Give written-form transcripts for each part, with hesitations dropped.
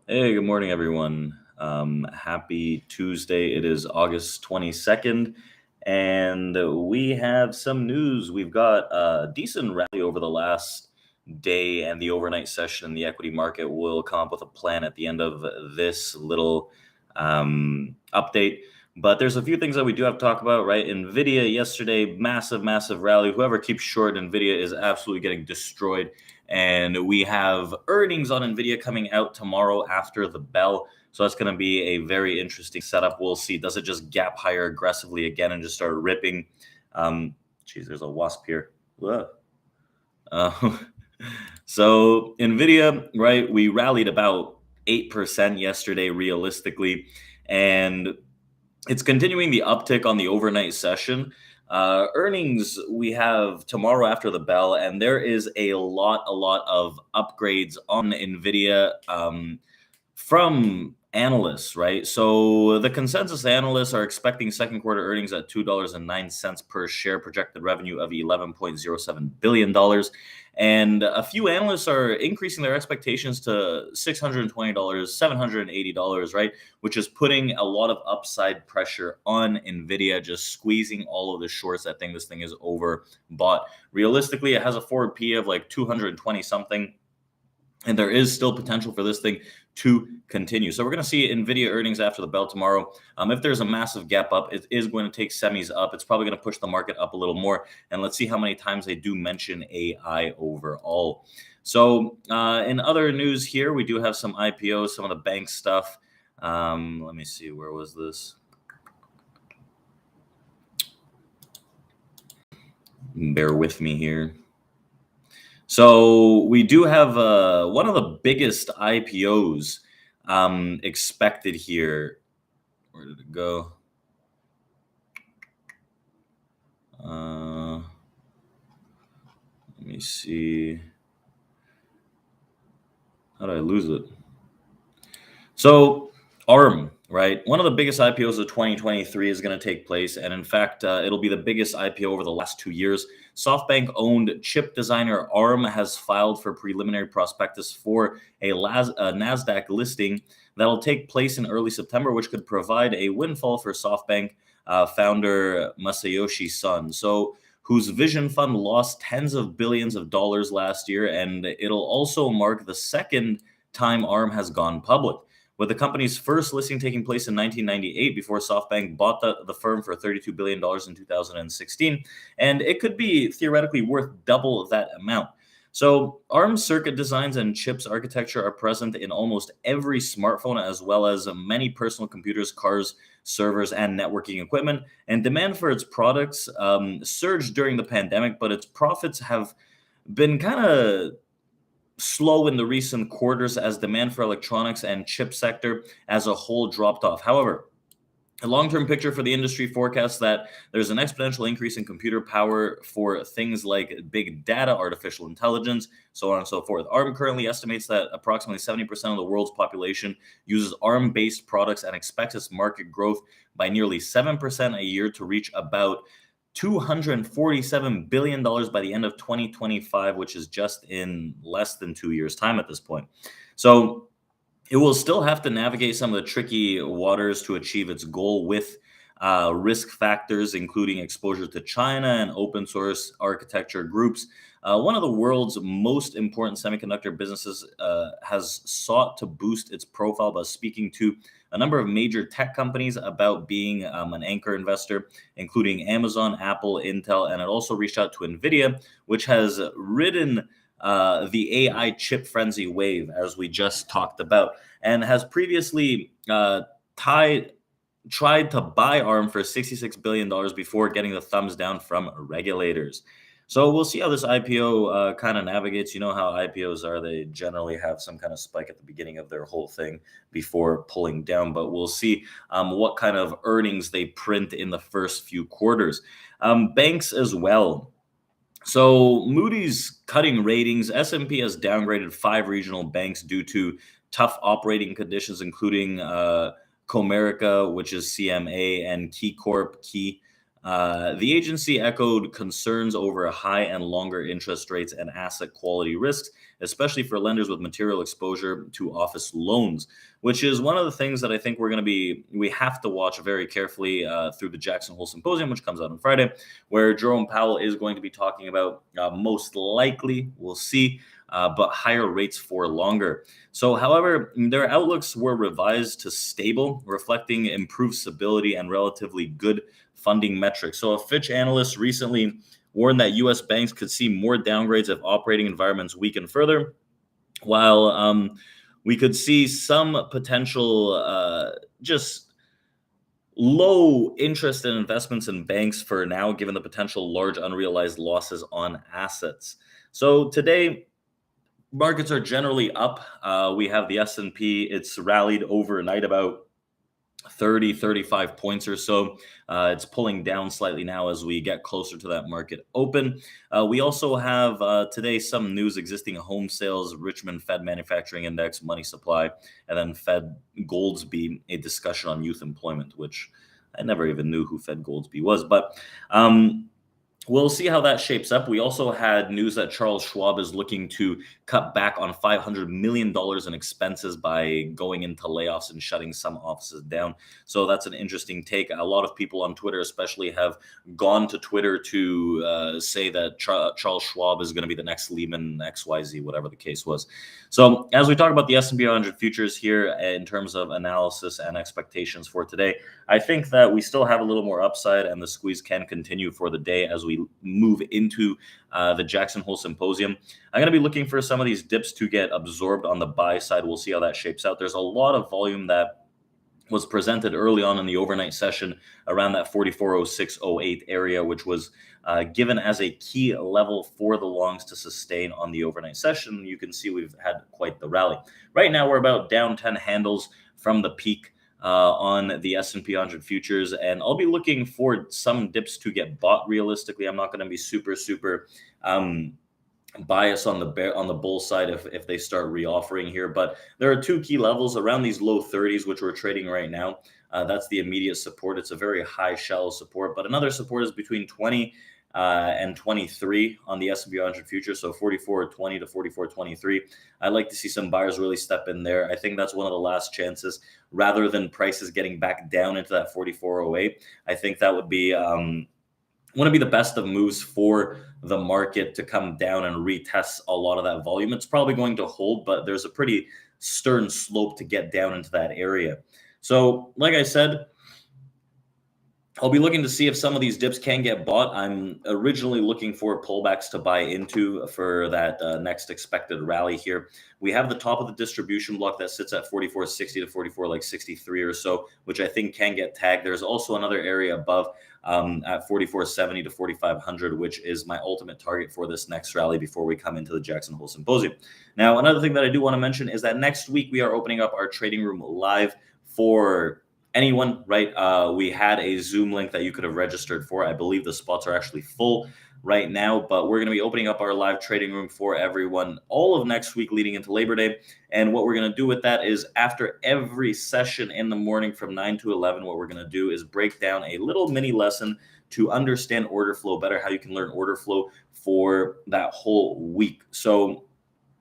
Hey, good morning, everyone. Happy Tuesday. It is August 22nd, and we have some news. We've got a decent rally over the last day, and the overnight session in the equity market will come up with a plan at the end of this little update. But there's a few things that we do have to talk about, right? NVIDIA yesterday, massive rally. Whoever keeps short NVIDIA is absolutely getting destroyed. And we have earnings on NVIDIA coming out tomorrow after the bell. So that's going to be a very interesting setup. We'll see. Does it just gap higher aggressively again and just start ripping? Geez, there's a wasp here. Uh, so NVIDIA, right? We rallied about 8% yesterday, realistically. And it's continuing the uptick on the overnight session. Earnings we have tomorrow after the bell, and there is a lot of upgrades on NVIDIA from analysts, right? So the consensus analysts are expecting second quarter earnings at $2.09 per share, projected revenue of $11.07 billion. And a few analysts are increasing their expectations to $620, $780, right? Which is putting a lot of upside pressure on NVIDIA, just squeezing all of the shorts that think this thing is overbought. Realistically, it has a forward P of like 220 something. And there is still potential for this thing to continue. So we're going to see NVIDIA earnings after the bell tomorrow. If there's a massive gap up, it is going to take semis up. It's probably going to push the market up a little more. And let's see how many times they do mention AI overall. So in other news here, we do have some IPOs, some of the bank stuff. Let me see. Where was this? Bear with me here. So we do have one of the biggest IPOs expected here. Where did it go? Let me see. How did I lose it? So ARM, right? One of the biggest IPOs of 2023 is going to take place. And in fact, it'll be the biggest IPO over the last 2 years. SoftBank owned chip designer ARM has filed for preliminary prospectus for a NASDAQ listing that'll take place in early September, which could provide a windfall for SoftBank founder Masayoshi Son. So, whose vision fund lost tens of billions of dollars last year. And it'll also mark the second time ARM has gone public, with the company's first listing taking place in 1998 before SoftBank bought the firm for $32 billion in 2016. And it could be theoretically worth double that amount. So ARM circuit designs and chips architecture are present in almost every smartphone, as well as many personal computers, cars, servers, and networking equipment. And demand for its products surged during the pandemic, but its profits have been kind of slow in the recent quarters as demand for electronics and chip sector as a whole dropped off. However, a long-term picture for the industry forecasts that there's an exponential increase in computer power for things like big data, artificial intelligence, so on and so forth. ARM currently estimates that approximately 70% of the world's population uses ARM-based products and expects its market growth by nearly 7% a year to reach about $247 billion by the end of 2025, which is just in less than 2 years' time at this point. So it will still have to navigate some of the tricky waters to achieve its goal with risk factors, including exposure to China and open source architecture groups. One of the world's most important semiconductor businesses has sought to boost its profile by speaking to a number of major tech companies about being an anchor investor, including Amazon, Apple, Intel, and it also reached out to NVIDIA, which has ridden the AI chip frenzy wave, as we just talked about, and has previously tried to buy ARM for $66 billion before getting the thumbs down from regulators. So we'll see how this IPO kind of navigates. You know how IPOs are. They generally have some kind of spike at the beginning of their whole thing before pulling down. But we'll see what kind of earnings they print in the first few quarters. Banks as well. So Moody's cutting ratings. S&P has downgraded 5 regional banks due to tough operating conditions, including Comerica, which is CMA, and KeyCorp, Key. The agency echoed concerns over high and longer interest rates and asset quality risks, especially for lenders with material exposure to office loans, which is one of the things that I think we have to watch very carefully through the Jackson Hole Symposium, which comes out on Friday, where Jerome Powell is going to be talking about most likely, we'll see, but higher rates for longer. So, however, their outlooks were revised to stable, reflecting improved stability and relatively good funding metrics. So, a Fitch analyst recently warned that U.S. banks could see more downgrades if operating environments weaken further, while we could see some potential just low interest in investments in banks for now, given the potential large unrealized losses on assets. So today, markets are generally up. We have the S&P. It's rallied overnight about 35 points or so. It's pulling down slightly now as we get closer to that market open. We also have today some news: existing home sales, Richmond Fed Manufacturing Index, money supply, and then Fed Goldsby, a discussion on youth employment, which I never even knew who Fed Goldsby was. But we'll see how that shapes up. We also had news that Charles Schwab is looking to cut back on $500 million in expenses by going into layoffs and shutting some offices down. So that's an interesting take. A lot of people on Twitter especially have gone to Twitter to say that Charles Schwab is going to be the next Lehman XYZ, whatever the case was. So as we talk about the S&P 100 futures here in terms of analysis and expectations for today, I think that we still have a little more upside and the squeeze can continue for the day as we move into the Jackson Hole Symposium. I'm going to be looking for some of these dips to get absorbed on the buy side. We'll see how that shapes out. There's a lot of volume that was presented early on in the overnight session around that 4406.08 area, which was given as a key level for the longs to sustain on the overnight session. You can see we've had quite the rally. Right now, we're about down 10 handles from the peak on the S&P 100 futures, and I'll be looking for some dips to get bought. Realistically, I'm not going to be super bias on the bull side if they start reoffering here, but there are two key levels around these low 30s, which we're trading right now. That's the immediate support. It's a very high shallow support, but another support is between 20 and 23 on the S&P 100 futures, so 44.20 to 44.23. I'd like to see some buyers really step in there. I think that's one of the last chances, rather than prices getting back down into that 44.08. I think that would be the best of moves for the market to come down and retest a lot of that volume. It's probably going to hold, but there's a pretty stern slope to get down into that area. So like I said, I'll be looking to see if some of these dips can get bought. I'm originally looking for pullbacks to buy into for that next expected rally here. We have the top of the distribution block that sits at 44.60 to 44.63 or so, which I think can get tagged. There's also another area above at 44.70 to 4,500, which is my ultimate target for this next rally before we come into the Jackson Hole Symposium. Now, another thing that I do want to mention is that next week we are opening up our trading room live for anyone, right? We had a Zoom link that you could have registered for. I believe the spots are actually full right now, but we're going to be opening up our live trading room for everyone all of next week leading into Labor Day. And what we're going to do with that is after every session in the morning from 9 to 11, what we're going to do is break down a little mini lesson to understand order flow better, how you can learn order flow for that whole week. So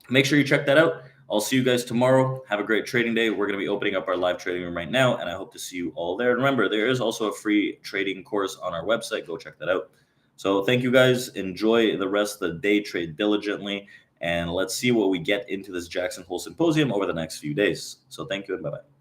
make sure you check that out. I'll see you guys tomorrow. Have a great trading day. We're going to be opening up our live trading room right now, and I hope to see you all there. And remember, there is also a free trading course on our website. Go check that out. So thank you guys. Enjoy the rest of the day. Trade diligently, and let's see what we get into this Jackson Hole Symposium over the next few days. So thank you and bye-bye.